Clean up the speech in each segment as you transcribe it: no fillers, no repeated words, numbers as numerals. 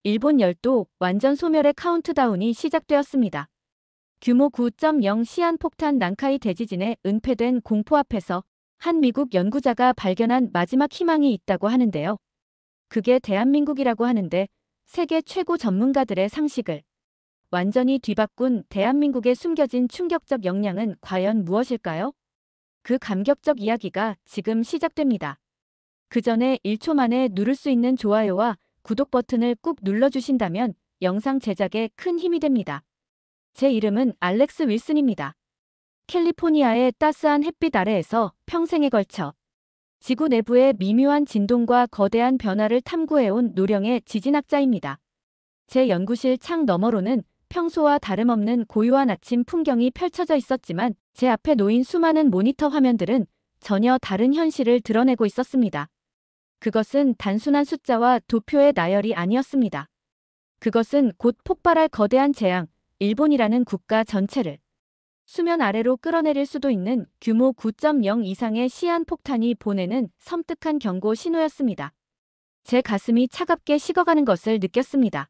일본 열도 완전 소멸의 카운트다운이 시작되었습니다. 규모 9.0 시한폭탄 난카이 대지진에 은폐된 공포 앞에서 한 미국 연구자가 발견한 마지막 희망이 있다고 하는데요. 그게 대한민국이라고 하는데 세계 최고 전문가들의 상식을 완전히 뒤바꾼 대한민국의 숨겨진 충격적 역량은 과연 무엇일까요? 그 감격적 이야기가 지금 시작됩니다. 그 전에 1초 만에 누를 수 있는 좋아요와 구독 버튼을 꾹 눌러주신다면 영상 제작에 큰 힘이 됩니다. 제 이름은 알렉스 윌슨입니다. 캘리포니아의 따스한 햇빛 아래에서 평생에 걸쳐 지구 내부의 미묘한 진동과 거대한 변화를 탐구해온 노령의 지진학자입니다. 제 연구실 창 너머로는 평소와 다름없는 고요한 아침 풍경이 펼쳐져 있었지만 제 앞에 놓인 수많은 모니터 화면들은 전혀 다른 현실을 드러내고 있었습니다. 그것은 단순한 숫자와 도표의 나열이 아니었습니다. 그것은 곧 폭발할 거대한 재앙, 일본이라는 국가 전체를 수면 아래로 끌어내릴 수도 있는 규모 9.0 이상의 시한폭탄이 보내는 섬뜩한 경고 신호였습니다. 제 가슴이 차갑게 식어가는 것을 느꼈습니다.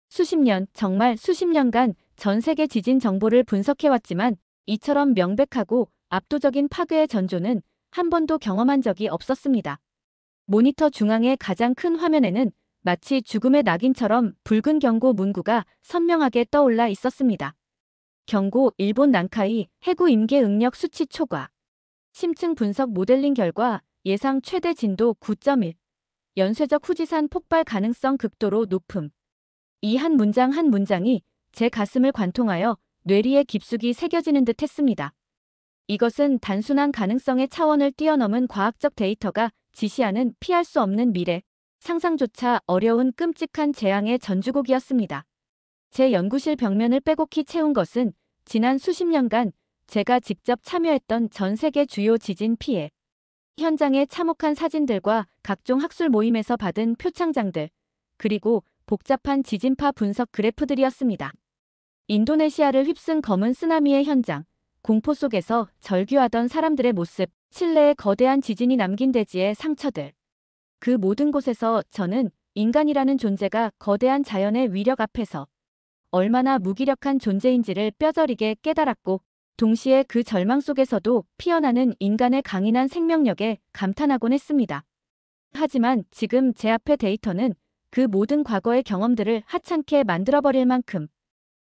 수십 년, 정말 수십 년간 전 세계 지진 정보를 분석해왔지만 이처럼 명백하고 압도적인 파괴의 전조는 한 번도 경험한 적이 없었습니다. 모니터 중앙의 가장 큰 화면에는 마치 죽음의 낙인처럼 붉은 경고 문구가 선명하게 떠올라 있었습니다. 경고 일본 난카이 해구 임계 응력 수치 초과. 심층 분석 모델링 결과 예상 최대 진도 9.1. 연쇄적 후지산 폭발 가능성 극도로 높음. 이 한 문장 한 문장이 제 가슴을 관통하여 뇌리에 깊숙이 새겨지는 듯 했습니다. 이것은 단순한 가능성의 차원을 뛰어넘은 과학적 데이터가 지시하는 피할 수 없는 미래, 상상조차 어려운 끔찍한 재앙의 전주곡이었습니다. 제 연구실 벽면을 빼곡히 채운 것은 지난 수십 년간 제가 직접 참여했던 전 세계 주요 지진 피해 현장의 참혹한 사진들과 각종 학술 모임에서 받은 표창장들, 그리고 복잡한 지진파 분석 그래프들이었습니다. 인도네시아를 휩쓴 검은 쓰나미의 현장, 공포 속에서 절규하던 사람들의 모습, 칠레의 거대한 지진이 남긴 대지의 상처들. 그 모든 곳에서 저는 인간이라는 존재가 거대한 자연의 위력 앞에서 얼마나 무기력한 존재인지를 뼈저리게 깨달았고, 동시에 그 절망 속에서도 피어나는 인간의 강인한 생명력에 감탄하곤 했습니다. 하지만 지금 제 앞의 데이터는 그 모든 과거의 경험들을 하찮게 만들어버릴 만큼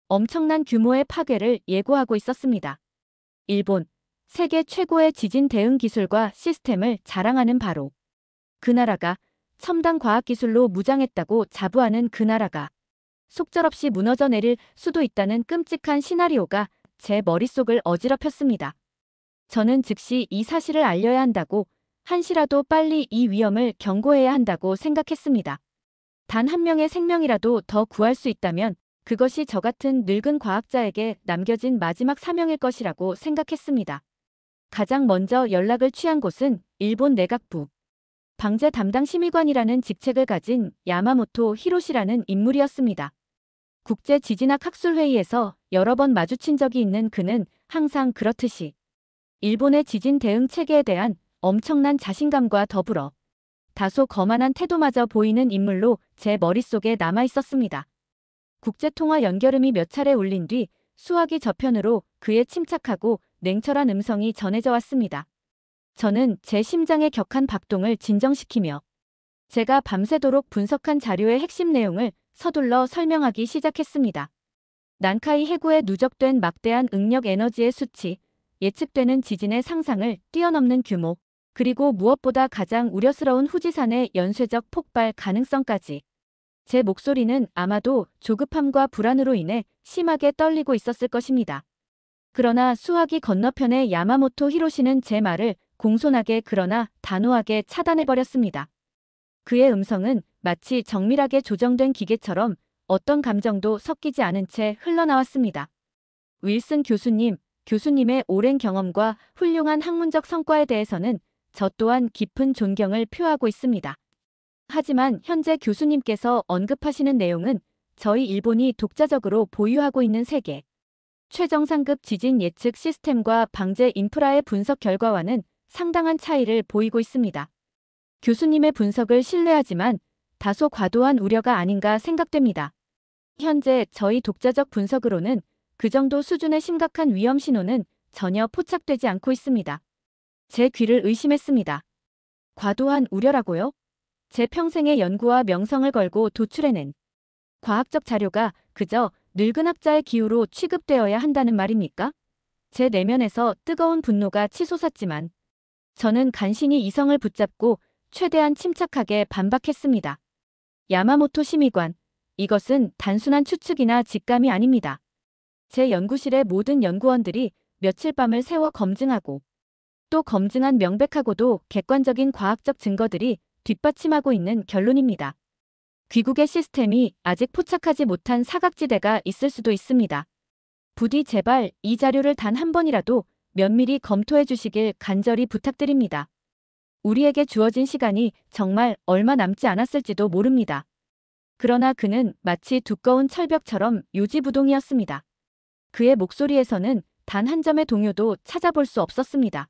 엄청난 규모의 파괴를 예고하고 있었습니다. 일본, 세계 최고의 지진 대응 기술과 시스템을 자랑하는 바로 그 나라가 첨단 과학기술로 무장했다고 자부하는 그 나라가 속절없이 무너져 내릴 수도 있다는 끔찍한 시나리오가 제 머릿속을 어지럽혔습니다. 저는 즉시 이 사실을 알려야 한다고, 한시라도 빨리 이 위험을 경고해야 한다고 생각했습니다. 단 한 명의 생명이라도 더 구할 수 있다면 그것이 저 같은 늙은 과학자에게 남겨진 마지막 사명일 것이라고 생각했습니다. 가장 먼저 연락을 취한 곳은 일본 내각부 방재 담당 심의관이라는 직책을 가진 야마모토 히로시라는 인물이었습니다. 국제 지진학 학술회의에서 여러 번 마주친 적이 있는 그는 항상 그렇듯이 일본의 지진 대응 체계에 대한 엄청난 자신감과 더불어 다소 거만한 태도마저 보이는 인물로 제 머릿속에 남아 있었습니다. 국제통화 연결음이 몇 차례 울린 뒤 수화기 저편으로 그의 침착하고 냉철한 음성이 전해져 왔습니다. 저는 제 심장의 격한 박동을 진정시키며 제가 밤새도록 분석한 자료의 핵심 내용을 서둘러 설명하기 시작했습니다. 난카이 해구에 누적된 막대한 응력 에너지의 수치, 예측되는 지진의 상상을 뛰어넘는 규모, 그리고 무엇보다 가장 우려스러운 후지산의 연쇄적 폭발 가능성까지. 제 목소리는 아마도 조급함과 불안으로 인해 심하게 떨리고 있었을 것입니다. 그러나 수화기 건너편의 야마모토 히로시는 제 말을 공손하게 그러나 단호하게 차단해버렸습니다. 그의 음성은 마치 정밀하게 조정된 기계처럼 어떤 감정도 섞이지 않은 채 흘러나왔습니다. 윌슨 교수님, 교수님의 오랜 경험과 훌륭한 학문적 성과에 대해서는 저 또한 깊은 존경을 표하고 있습니다. 하지만 현재 교수님께서 언급하시는 내용은 저희 일본이 독자적으로 보유하고 있는 세계 최정상급 지진 예측 시스템과 방제 인프라의 분석 결과와는 상당한 차이를 보이고 있습니다. 교수님의 분석을 신뢰하지만 다소 과도한 우려가 아닌가 생각됩니다. 현재 저희 독자적 분석으로는 그 정도 수준의 심각한 위험 신호는 전혀 포착되지 않고 있습니다. 제 귀를 의심했습니다. 과도한 우려라고요? 제 평생의 연구와 명성을 걸고 도출해낸 과학적 자료가 그저 늙은 학자의 기우로 취급되어야 한다는 말입니까? 제 내면에서 뜨거운 분노가 치솟았지만 저는 간신히 이성을 붙잡고 최대한 침착하게 반박했습니다. 야마모토 심의관, 이것은 단순한 추측이나 직감이 아닙니다. 제 연구실의 모든 연구원들이 며칠 밤을 새워 검증하고 또 검증한 명백하고도 객관적인 과학적 증거들이 뒷받침하고 있는 결론입니다. 귀국의 시스템이 아직 포착하지 못한 사각지대가 있을 수도 있습니다. 부디 제발 이 자료를 단 한 번이라도 면밀히 검토해 주시길 간절히 부탁드립니다. 우리에게 주어진 시간이 정말 얼마 남지 않았을지도 모릅니다. 그러나 그는 마치 두꺼운 철벽처럼 요지부동이었습니다. 그의 목소리에서는 단 한 점의 동요도 찾아볼 수 없었습니다.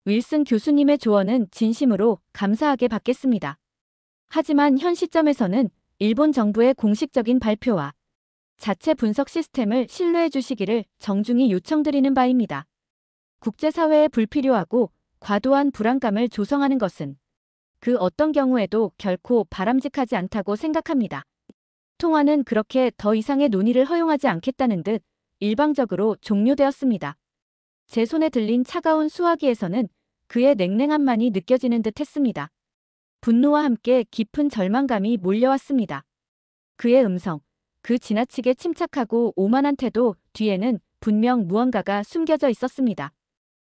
윌슨 교수님의 조언은 진심으로 감사하게 받겠습니다. 하지만 현 시점에서는 일본 정부의 공식적인 발표와 자체 분석 시스템을 신뢰해 주시기를 정중히 요청드리는 바입니다. 국제사회에 불필요하고 과도한 불안감을 조성하는 것은 그 어떤 경우에도 결코 바람직하지 않다고 생각합니다. 통화는 그렇게 더 이상의 논의를 허용하지 않겠다는 듯 일방적으로 종료되었습니다. 제 손에 들린 차가운 수화기에서는 그의 냉랭함만이 느껴지는 듯 했습니다. 분노와 함께 깊은 절망감이 몰려왔습니다. 그의 음성, 그 지나치게 침착하고 오만한 태도 뒤에는 분명 무언가가 숨겨져 있었습니다.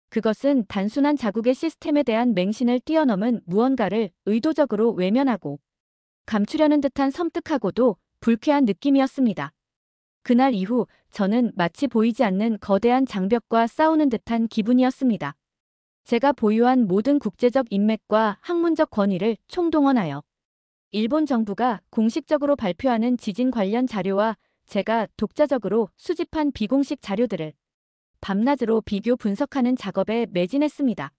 그것은 단순한 자국의 시스템에 대한 맹신을 뛰어넘은 무언가를 의도적으로 외면하고 감추려는 듯한 섬뜩하고도 불쾌한 느낌이었습니다. 그날 이후 저는 마치 보이지 않는 거대한 장벽과 싸우는 듯한 기분이었습니다. 제가 보유한 모든 국제적 인맥과 학문적 권위를 총동원하여 일본 정부가 공식적으로 발표하는 지진 관련 자료와 제가 독자적으로 수집한 비공식 자료들을 밤낮으로 비교 분석하는 작업에 매진했습니다.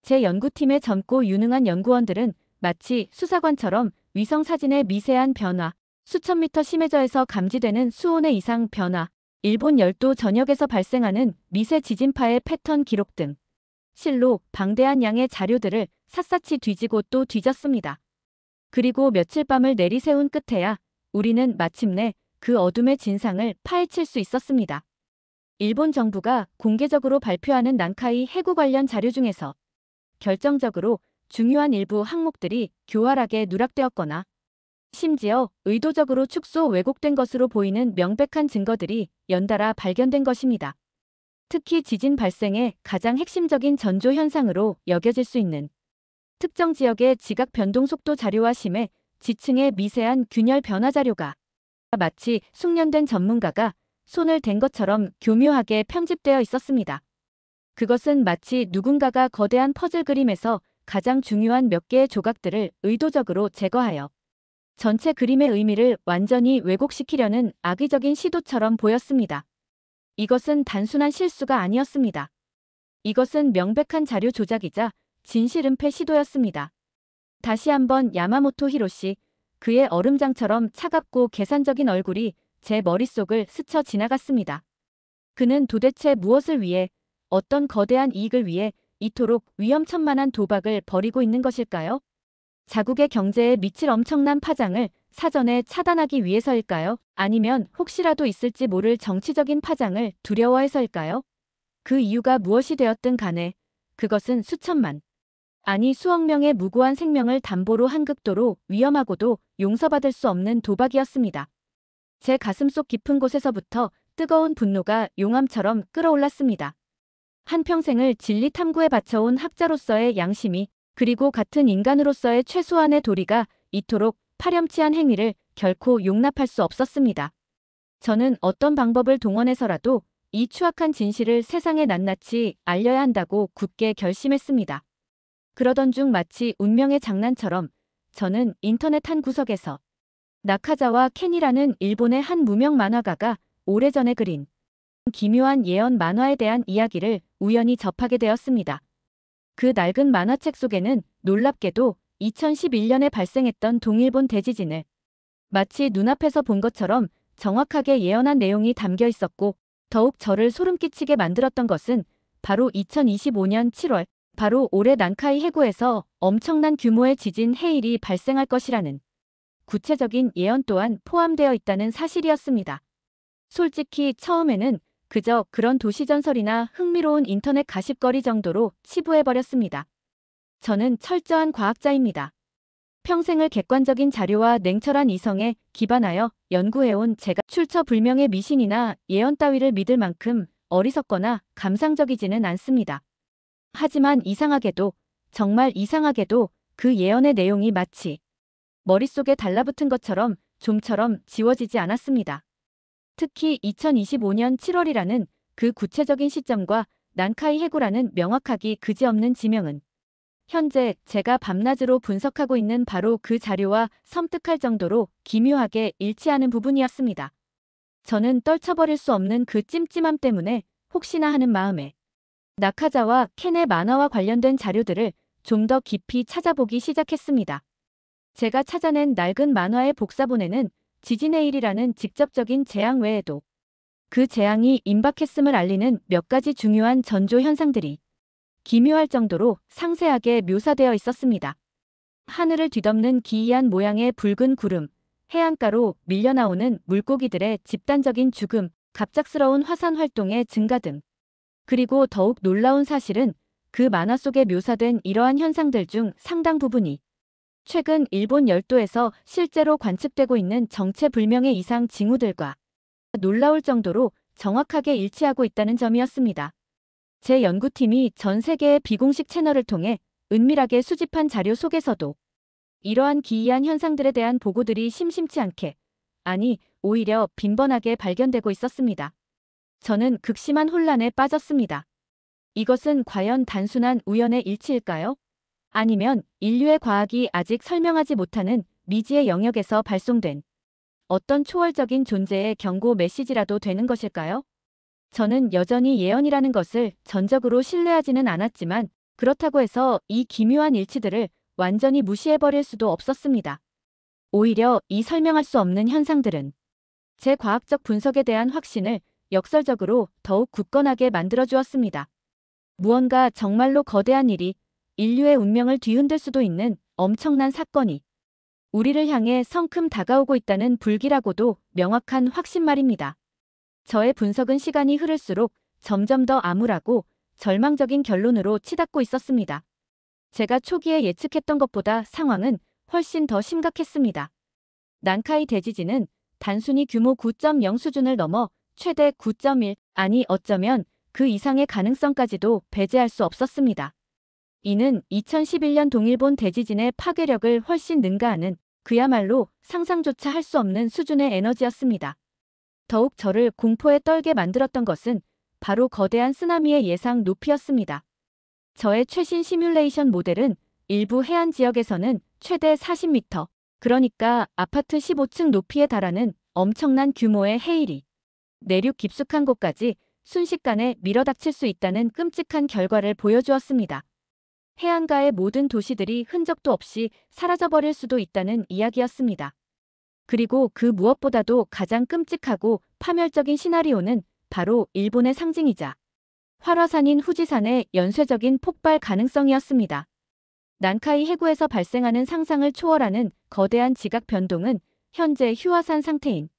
제 연구팀의 젊고 유능한 연구원들은 마치 수사관처럼 위성 사진의 미세한 변화, 수천 미터 심해저에서 감지되는 수온의 이상 변화, 일본 열도 전역에서 발생하는 미세 지진파의 패턴 기록 등 실로 방대한 양의 자료들을 샅샅이 뒤지고 또 뒤졌습니다. 그리고 며칠 밤을 내리세운 끝에야 우리는 마침내 그 어둠의 진상을 파헤칠 수 있었습니다. 일본 정부가 공개적으로 발표하는 난카이 해구 관련 자료 중에서 결정적으로 중요한 일부 항목들이 교활하게 누락되었거나 심지어 의도적으로 축소 왜곡된 것으로 보이는 명백한 증거들이 연달아 발견된 것입니다. 특히 지진 발생의 가장 핵심적인 전조 현상으로 여겨질 수 있는 특정 지역의 지각 변동 속도 자료와 심해 지층의 미세한 균열 변화 자료가 마치 숙련된 전문가가 손을 댄 것처럼 교묘하게 편집되어 있었습니다. 그것은 마치 누군가가 거대한 퍼즐 그림에서 가장 중요한 몇 개의 조각들을 의도적으로 제거하여 전체 그림의 의미를 완전히 왜곡시키려는 악의적인 시도처럼 보였습니다. 이것은 단순한 실수가 아니었습니다. 이것은 명백한 자료 조작이자 진실 은폐 시도였습니다. 다시 한번 야마모토 히로시, 그의 얼음장처럼 차갑고 계산적인 얼굴이 제 머릿속을 스쳐 지나갔습니다. 그는 도대체 무엇을 위해, 어떤 거대한 이익을 위해 이토록 위험천만한 도박을 벌이고 있는 것일까요? 자국의 경제에 미칠 엄청난 파장을 사전에 차단하기 위해서일까요? 아니면 혹시라도 있을지 모를 정치적인 파장을 두려워해서일까요? 그 이유가 무엇이 되었든 간에 그것은 수천만, 아니 수억 명의 무고한 생명을 담보로 한 극도로 위험하고도 용서받을 수 없는 도박이었습니다. 제 가슴속 깊은 곳에서부터 뜨거운 분노가 용암처럼 끓어올랐습니다. 한평생을 진리 탐구에 바쳐온 학자로서의 양심이, 그리고 같은 인간으로서의 최소한의 도리가 이토록 파렴치한 행위를 결코 용납할 수 없었습니다. 저는 어떤 방법을 동원해서라도 이 추악한 진실을 세상에 낱낱이 알려야 한다고 굳게 결심했습니다. 그러던 중 마치 운명의 장난처럼 저는 인터넷 한 구석에서 나카자와 켄이라는 일본의 한 무명 만화가가 오래전에 그린 기묘한 예언 만화에 대한 이야기를 우연히 접하게 되었습니다. 그 낡은 만화책 속에는 놀랍게도 2011년에 발생했던 동일본 대지진을 마치 눈앞에서 본 것처럼 정확하게 예언한 내용이 담겨 있었고, 더욱 저를 소름 끼치게 만들었던 것은 바로 2025년 7월, 바로 올해 난카이 해구에서 엄청난 규모의 지진 해일이 발생할 것이라는 구체적인 예언 또한 포함되어 있다는 사실이었습니다. 솔직히 처음에는 그저 그런 도시전설이나 흥미로운 인터넷 가십거리 정도로 치부해버렸습니다. 저는 철저한 과학자입니다. 평생을 객관적인 자료와 냉철한 이성에 기반하여 연구해온 제가 출처불명의 미신이나 예언 따위를 믿을 만큼 어리석거나 감상적이지는 않습니다. 하지만 이상하게도, 정말 이상하게도 그 예언의 내용이 마치 머릿속에 달라붙은 것처럼 좀처럼 지워지지 않았습니다. 특히 2025년 7월이라는 그 구체적인 시점과 난카이 해구라는 명확하기 그지없는 지명은 현재 제가 밤낮으로 분석하고 있는 바로 그 자료와 섬뜩할 정도로 기묘하게 일치하는 부분이었습니다. 저는 떨쳐버릴 수 없는 그 찜찜함 때문에 혹시나 하는 마음에 나카자와 켄의 만화와 관련된 자료들을 좀 더 깊이 찾아보기 시작했습니다. 제가 찾아낸 낡은 만화의 복사본에는 지진해일이라는 직접적인 재앙 외에도 그 재앙이 임박했음을 알리는 몇 가지 중요한 전조 현상들이 기묘할 정도로 상세하게 묘사되어 있었습니다. 하늘을 뒤덮는 기이한 모양의 붉은 구름, 해안가로 밀려나오는 물고기들의 집단적인 죽음, 갑작스러운 화산 활동의 증가 등. 그리고 더욱 놀라운 사실은 그 만화 속에 묘사된 이러한 현상들 중 상당 부분이 최근 일본 열도에서 실제로 관측되고 있는 정체불명의 이상 징후들과 놀라울 정도로 정확하게 일치하고 있다는 점이었습니다. 제 연구팀이 전 세계의 비공식 채널을 통해 은밀하게 수집한 자료 속에서도 이러한 기이한 현상들에 대한 보고들이 심심치 않게, 아니 오히려 빈번하게 발견되고 있었습니다. 저는 극심한 혼란에 빠졌습니다. 이것은 과연 단순한 우연의 일치일까요? 아니면 인류의 과학이 아직 설명하지 못하는 미지의 영역에서 발송된 어떤 초월적인 존재의 경고 메시지라도 되는 것일까요? 저는 여전히 예언이라는 것을 전적으로 신뢰하지는 않았지만 그렇다고 해서 이 기묘한 일치들을 완전히 무시해버릴 수도 없었습니다. 오히려 이 설명할 수 없는 현상들은 제 과학적 분석에 대한 확신을 역설적으로 더욱 굳건하게 만들어주었습니다. 무언가 정말로 거대한 일이 인류의 운명을 뒤흔들 수도 있는 엄청난 사건이 우리를 향해 성큼 다가오고 있다는 불길하고도 명확한 확신 말입니다. 저의 분석은 시간이 흐를수록 점점 더 암울하고 절망적인 결론으로 치닫고 있었습니다. 제가 초기에 예측했던 것보다 상황은 훨씬 더 심각했습니다. 난카이 대지진은 단순히 규모 9.0 수준을 넘어 최대 9.1, 아니 어쩌면 그 이상의 가능성까지도 배제할 수 없었습니다. 이는 2011년 동일본 대지진의 파괴력을 훨씬 능가하는 그야말로 상상조차 할 수 없는 수준의 에너지였습니다. 더욱 저를 공포에 떨게 만들었던 것은 바로 거대한 쓰나미의 예상 높이였습니다. 저의 최신 시뮬레이션 모델은 일부 해안 지역에서는 최대 40m, 그러니까 아파트 15층 높이에 달하는 엄청난 규모의 해일이 내륙 깊숙한 곳까지 순식간에 밀어닥칠 수 있다는 끔찍한 결과를 보여주었습니다. 해안가의 모든 도시들이 흔적도 없이 사라져버릴 수도 있다는 이야기였습니다. 그리고 그 무엇보다도 가장 끔찍하고 파멸적인 시나리오는 바로 일본의 상징이자 활화산인 후지산의 연쇄적인 폭발 가능성이었습니다. 난카이 해구에서 발생하는 상상을 초월하는 거대한 지각 변동은 현재 휴화산 상태인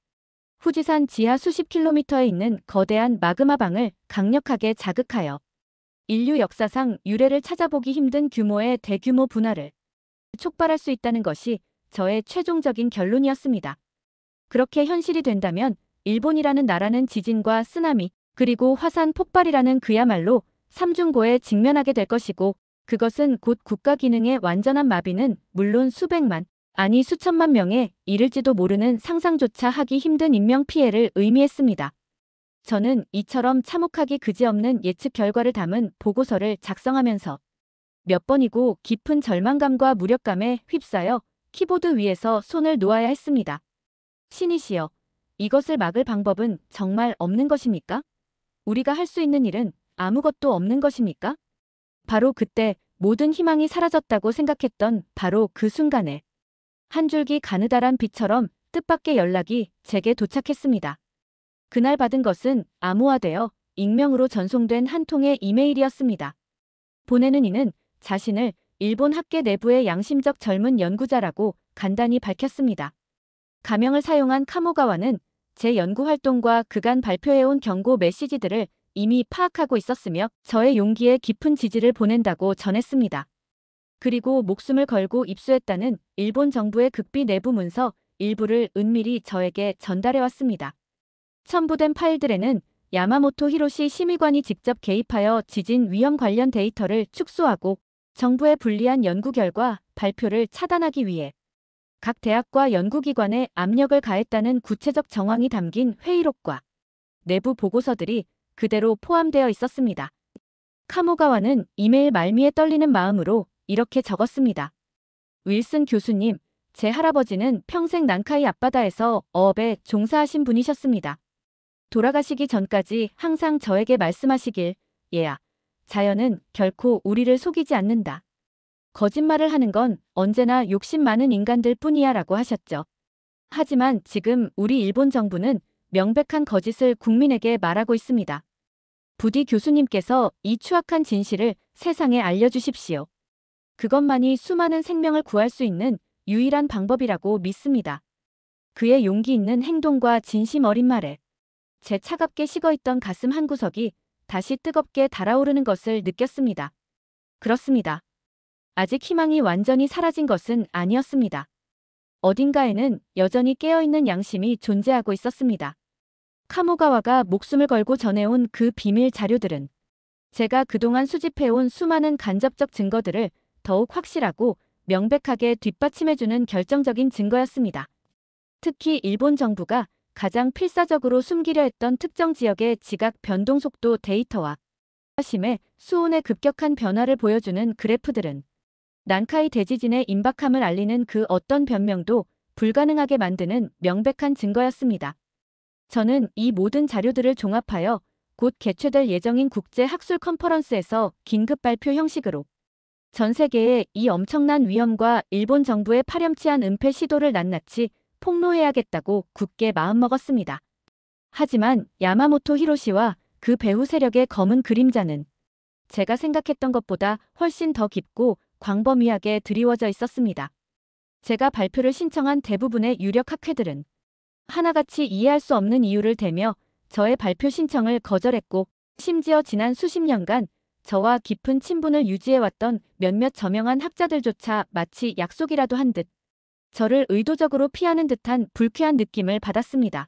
후지산 지하 수십 킬로미터에 있는 거대한 마그마방을 강력하게 자극하여 인류 역사상 유례를 찾아보기 힘든 규모의 대규모 분화를 촉발할 수 있다는 것이 저의 최종적인 결론이었습니다. 그렇게 현실이 된다면 일본이라는 나라는 지진과 쓰나미, 그리고 화산 폭발이라는 그야말로 삼중고에 직면하게 될 것이고, 그것은 곧 국가 기능의 완전한 마비는 물론 수백만, 아니 수천만 명에 이를지도 모르는 상상조차 하기 힘든 인명피해를 의미했습니다. 저는 이처럼 참혹하기 그지없는 예측 결과를 담은 보고서를 작성하면서 몇 번이고 깊은 절망감과 무력감에 휩싸여 키보드 위에서 손을 놓아야 했습니다. 신이시여, 이것을 막을 방법은 정말 없는 것입니까? 우리가 할 수 있는 일은 아무것도 없는 것입니까? 바로 그때 모든 희망이 사라졌다고 생각했던 바로 그 순간에 한 줄기 가느다란 빛처럼 뜻밖의 연락이 제게 도착했습니다. 그날 받은 것은 암호화되어 익명으로 전송된 한 통의 이메일이었습니다. 보내는 이는 자신을 일본 학계 내부의 양심적 젊은 연구자라고 간단히 밝혔습니다. 가명을 사용한 카모가와는 제 연구 활동과 그간 발표해온 경고 메시지들을 이미 파악하고 있었으며 저의 용기에 깊은 지지를 보낸다고 전했습니다. 그리고 목숨을 걸고 입수했다는 일본 정부의 극비 내부 문서 일부를 은밀히 저에게 전달해왔습니다. 첨부된 파일들에는 야마모토 히로시 심의관이 직접 개입하여 지진 위험 관련 데이터를 축소하고 정부의 불리한 연구 결과 발표를 차단하기 위해 각 대학과 연구기관에 압력을 가했다는 구체적 정황이 담긴 회의록과 내부 보고서들이 그대로 포함되어 있었습니다. 카모가와는 이메일 말미에 떨리는 마음으로 이렇게 적었습니다. 윌슨 교수님, 제 할아버지는 평생 난카이 앞바다에서 어업에 종사하신 분이셨습니다. 돌아가시기 전까지 항상 저에게 말씀하시길, 얘야, 자연은 결코 우리를 속이지 않는다. 거짓말을 하는 건 언제나 욕심 많은 인간들 뿐이야 라고 하셨죠. 하지만 지금 우리 일본 정부는 명백한 거짓을 국민에게 말하고 있습니다. 부디 교수님께서 이 추악한 진실을 세상에 알려주십시오. 그것만이 수많은 생명을 구할 수 있는 유일한 방법이라고 믿습니다. 그의 용기 있는 행동과 진심 어린 말에 제 차갑게 식어있던 가슴 한구석이 다시 뜨겁게 달아오르는 것을 느꼈습니다. 그렇습니다. 아직 희망이 완전히 사라진 것은 아니었습니다. 어딘가에는 여전히 깨어있는 양심이 존재하고 있었습니다. 카모가와가 목숨을 걸고 전해온 그 비밀 자료들은 제가 그동안 수집해온 수많은 간접적 증거들을 더욱 확실하고 명백하게 뒷받침해주는 결정적인 증거였습니다. 특히 일본 정부가 가장 필사적으로 숨기려 했던 특정 지역의 지각 변동 속도 데이터와 심해 수온의 급격한 변화를 보여주는 그래프들은 난카이 대지진의 임박함을 알리는 그 어떤 변명도 불가능하게 만드는 명백한 증거였습니다. 저는 이 모든 자료들을 종합하여 곧 개최될 예정인 국제 학술 컨퍼런스에서 긴급 발표 형식으로 전 세계에 이 엄청난 위험과 일본 정부의 파렴치한 은폐 시도를 낱낱이 폭로해야겠다고 굳게 마음먹었습니다. 하지만 야마모토 히로시와 그 배후 세력의 검은 그림자는 제가 생각했던 것보다 훨씬 더 깊고 광범위하게 드리워져 있었습니다. 제가 발표를 신청한 대부분의 유력 학회들은 하나같이 이해할 수 없는 이유를 대며 저의 발표 신청을 거절했고 심지어 지난 수십 년간 저와 깊은 친분을 유지해왔던 몇몇 저명한 학자들조차 마치 약속이라도 한 듯 저를 의도적으로 피하는 듯한 불쾌한 느낌을 받았습니다.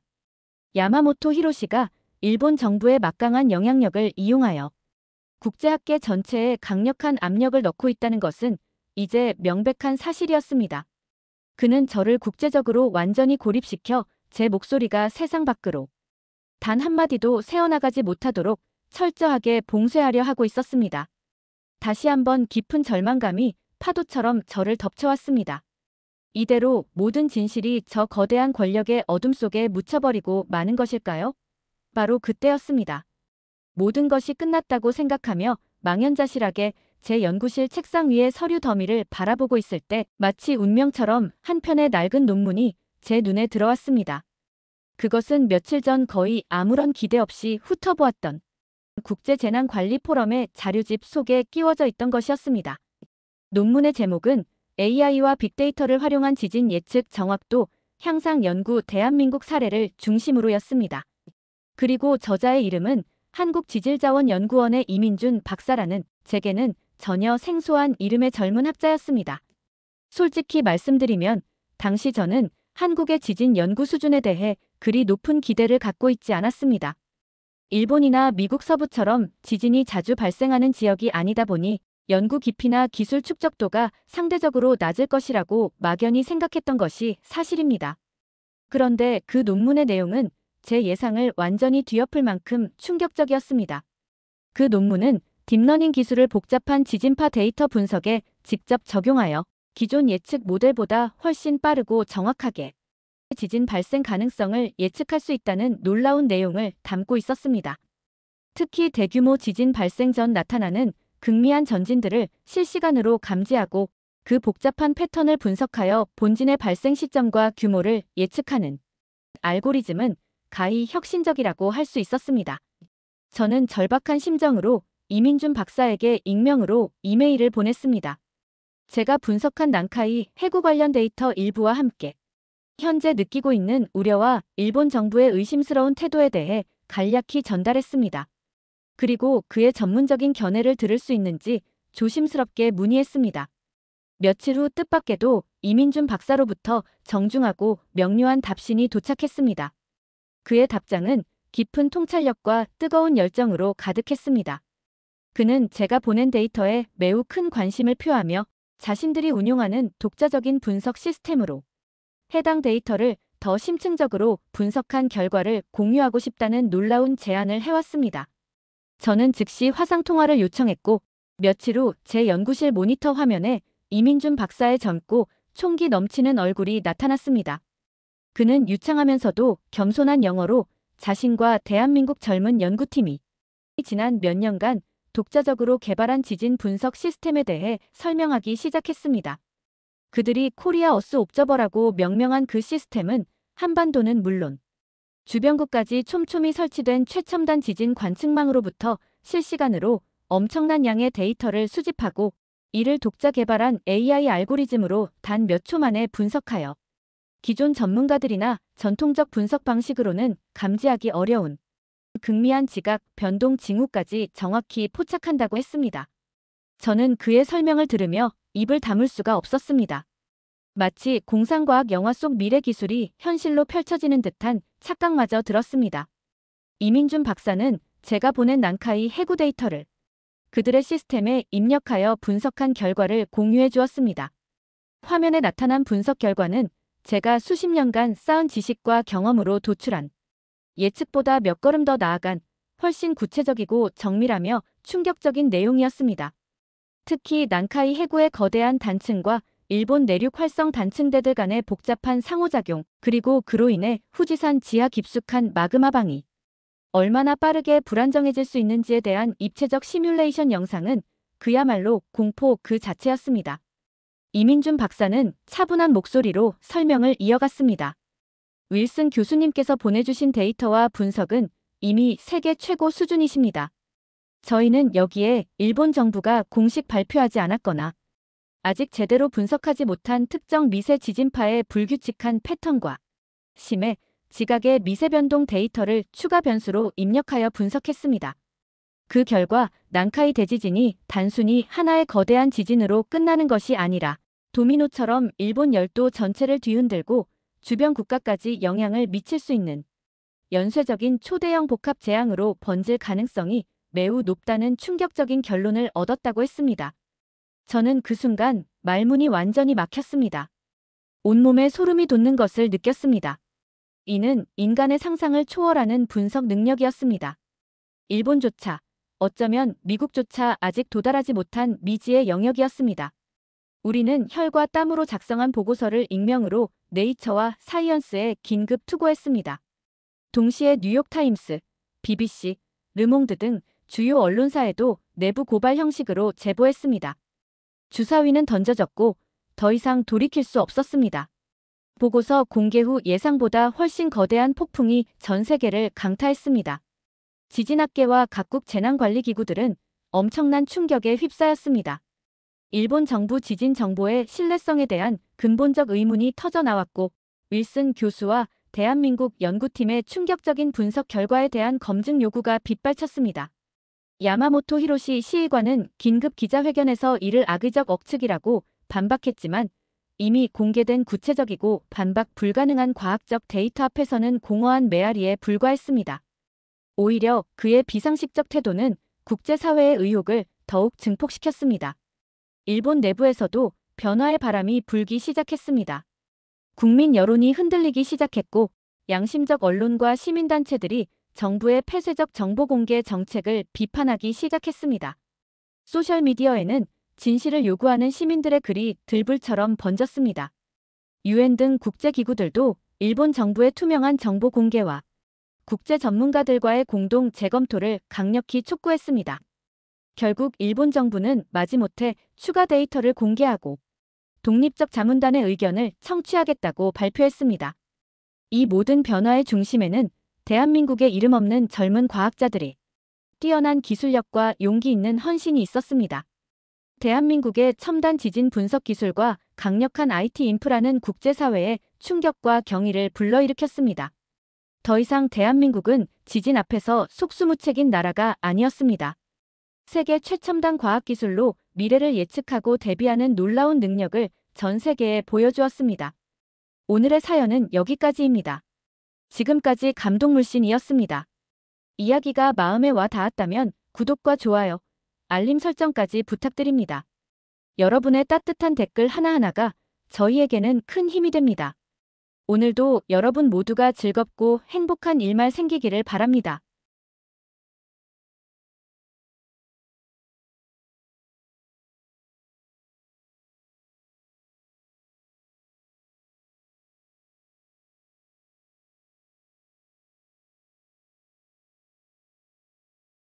야마모토 히로시가 일본 정부의 막강한 영향력을 이용하여 국제학계 전체에 강력한 압력을 넣고 있다는 것은 이제 명백한 사실이었습니다. 그는 저를 국제적으로 완전히 고립시켜 제 목소리가 세상 밖으로 단 한마디도 새어나가지 못하도록 철저하게 봉쇄하려 하고 있었습니다. 다시 한번 깊은 절망감이 파도처럼 저를 덮쳐왔습니다. 이대로 모든 진실이 저 거대한 권력의 어둠 속에 묻혀버리고 마는 것일까요? 바로 그때였습니다. 모든 것이 끝났다고 생각하며 망연자실하게 제 연구실 책상 위의 서류 더미를 바라보고 있을 때 마치 운명처럼 한 편의 낡은 논문이 제 눈에 들어왔습니다. 그것은 며칠 전 거의 아무런 기대 없이 훑어보았던 국제재난관리 포럼의 자료집 속에 끼워져 있던 것이었습니다. 논문의 제목은 AI와 빅데이터를 활용한 지진 예측 정확도 향상 연구 대한민국 사례를 중심으로였습니다. 그리고 저자의 이름은 한국지질자원연구원의 이민준 박사라는 제게는 전혀 생소한 이름의 젊은 학자였습니다. 솔직히 말씀드리면 당시 저는 한국의 지진 연구 수준에 대해 그리 높은 기대를 갖고 있지 않았습니다. 일본이나 미국 서부처럼 지진이 자주 발생하는 지역이 아니다 보니 연구 깊이나 기술 축적도가 상대적으로 낮을 것이라고 막연히 생각했던 것이 사실입니다. 그런데 그 논문의 내용은 제 예상을 완전히 뒤엎을 만큼 충격적이었습니다. 그 논문은 딥러닝 기술을 복잡한 지진파 데이터 분석에 직접 적용하여 기존 예측 모델보다 훨씬 빠르고 정확하게 지진 발생 가능성을 예측할 수 있다는 놀라운 내용을 담고 있었습니다. 특히 대규모 지진 발생 전 나타나는 극미한 전진들을 실시간으로 감지하고 그 복잡한 패턴을 분석하여 본진의 발생 시점과 규모를 예측하는 알고리즘은 가히 혁신적이라고 할 수 있었습니다. 저는 절박한 심정으로 이민준 박사에게 익명으로 이메일을 보냈습니다. 제가 분석한 난카이 해구 관련 데이터 일부와 함께 현재 느끼고 있는 우려와 일본 정부의 의심스러운 태도에 대해 간략히 전달했습니다. 그리고 그의 전문적인 견해를 들을 수 있는지 조심스럽게 문의했습니다. 며칠 후 뜻밖에도 이민준 박사로부터 정중하고 명료한 답신이 도착했습니다. 그의 답장은 깊은 통찰력과 뜨거운 열정으로 가득했습니다. 그는 제가 보낸 데이터에 매우 큰 관심을 표하며 자신들이 운용하는 독자적인 분석 시스템으로 해당 데이터를 더 심층적으로 분석한 결과를 공유하고 싶다는 놀라운 제안을 해왔습니다. 저는 즉시 화상통화를 요청했고 며칠 후 제 연구실 모니터 화면에 이민준 박사의 젊고 총기 넘치는 얼굴이 나타났습니다. 그는 유창하면서도 겸손한 영어로 자신과 대한민국 젊은 연구팀이 지난 몇 년간 독자적으로 개발한 지진 분석 시스템에 대해 설명하기 시작했습니다. 그들이 코리아 어스 옵저버라고 명명한 그 시스템은 한반도는 물론 주변국까지 촘촘히 설치된 최첨단 지진 관측망으로부터 실시간으로 엄청난 양의 데이터를 수집하고 이를 독자 개발한 AI 알고리즘으로 단 몇 초 만에 분석하여 기존 전문가들이나 전통적 분석 방식으로는 감지하기 어려운 극미한 지각, 변동 징후까지 정확히 포착한다고 했습니다. 저는 그의 설명을 들으며 입을 다물 수가 없었습니다. 마치 공상과학 영화 속 미래 기술이 현실로 펼쳐지는 듯한 착각마저 들었습니다. 이민준 박사는 제가 보낸 난카이 해구 데이터를 그들의 시스템에 입력하여 분석한 결과를 공유해 주었습니다. 화면에 나타난 분석 결과는 제가 수십 년간 쌓은 지식과 경험으로 도출한 예측보다 몇 걸음 더 나아간 훨씬 구체적이고 정밀하며 충격적인 내용이었습니다. 특히 난카이 해구의 거대한 단층과 일본 내륙 활성 단층대들 간의 복잡한 상호작용, 그리고 그로 인해 후지산 지하 깊숙한 마그마 방이 얼마나 빠르게 불안정해질 수 있는지에 대한 입체적 시뮬레이션 영상은 그야말로 공포 그 자체였습니다. 이민준 박사는 차분한 목소리로 설명을 이어갔습니다. 윌슨 교수님께서 보내주신 데이터와 분석은 이미 세계 최고 수준이십니다. 저희는 여기에 일본 정부가 공식 발표하지 않았거나 아직 제대로 분석하지 못한 특정 미세 지진파의 불규칙한 패턴과 심해, 지각의 미세 변동 데이터를 추가 변수로 입력하여 분석했습니다. 그 결과 난카이 대지진이 단순히 하나의 거대한 지진으로 끝나는 것이 아니라 도미노처럼 일본 열도 전체를 뒤흔들고 주변 국가까지 영향을 미칠 수 있는 연쇄적인 초대형 복합 재앙으로 번질 가능성이 매우 높다는 충격적인 결론을 얻었다고 했습니다. 저는 그 순간 말문이 완전히 막혔습니다. 온몸에 소름이 돋는 것을 느꼈습니다. 이는 인간의 상상을 초월하는 분석 능력이었습니다. 일본조차, 어쩌면 미국조차 아직 도달하지 못한 미지의 영역이었습니다. 우리는 혈과 땀으로 작성한 보고서를 익명으로 네이처와 사이언스에 긴급 투고했습니다. 동시에 뉴욕타임스, BBC, 르몽드 등 주요 언론사에도 내부 고발 형식으로 제보했습니다. 주사위는 던져졌고 더 이상 돌이킬 수 없었습니다. 보고서 공개 후 예상보다 훨씬 거대한 폭풍이 전 세계를 강타했습니다. 지진학계와 각국 재난관리기구들은 엄청난 충격에 휩싸였습니다. 일본 정부 지진 정보의 신뢰성에 대한 근본적 의문이 터져나왔고 윌슨 교수와 대한민국 연구팀의 충격적인 분석 결과에 대한 검증 요구가 빗발쳤습니다. 야마모토 히로시 시의관은 긴급 기자회견에서 이를 악의적 억측이라고 반박했지만 이미 공개된 구체적이고 반박 불가능한 과학적 데이터 앞에서는 공허한 메아리에 불과했습니다. 오히려 그의 비상식적 태도는 국제사회의 의혹을 더욱 증폭시켰습니다. 일본 내부에서도 변화의 바람이 불기 시작했습니다. 국민 여론이 흔들리기 시작했고 양심적 언론과 시민단체들이 정부의 폐쇄적 정보 공개 정책을 비판하기 시작했습니다. 소셜미디어에는 진실을 요구하는 시민들의 글이 들불처럼 번졌습니다. UN 등 국제기구들도 일본 정부의 투명한 정보 공개와 국제 전문가들과의 공동 재검토를 강력히 촉구했습니다. 결국 일본 정부는 마지못해 추가 데이터를 공개하고 독립적 자문단의 의견을 청취하겠다고 발표했습니다. 이 모든 변화의 중심에는 대한민국의 이름 없는 젊은 과학자들이 뛰어난 기술력과 용기 있는 헌신이 있었습니다. 대한민국의 첨단 지진 분석 기술과 강력한 IT 인프라는 국제사회에 충격과 경의를 불러일으켰습니다. 더 이상 대한민국은 지진 앞에서 속수무책인 나라가 아니었습니다. 세계 최첨단 과학기술로 미래를 예측하고 대비하는 놀라운 능력을 전 세계에 보여주었습니다. 오늘의 사연은 여기까지입니다. 지금까지 감동물씬이었습니다. 이야기가 마음에 와 닿았다면 구독과 좋아요, 알림 설정까지 부탁드립니다. 여러분의 따뜻한 댓글 하나하나가 저희에게는 큰 힘이 됩니다. 오늘도 여러분 모두가 즐겁고 행복한 일만 생기기를 바랍니다.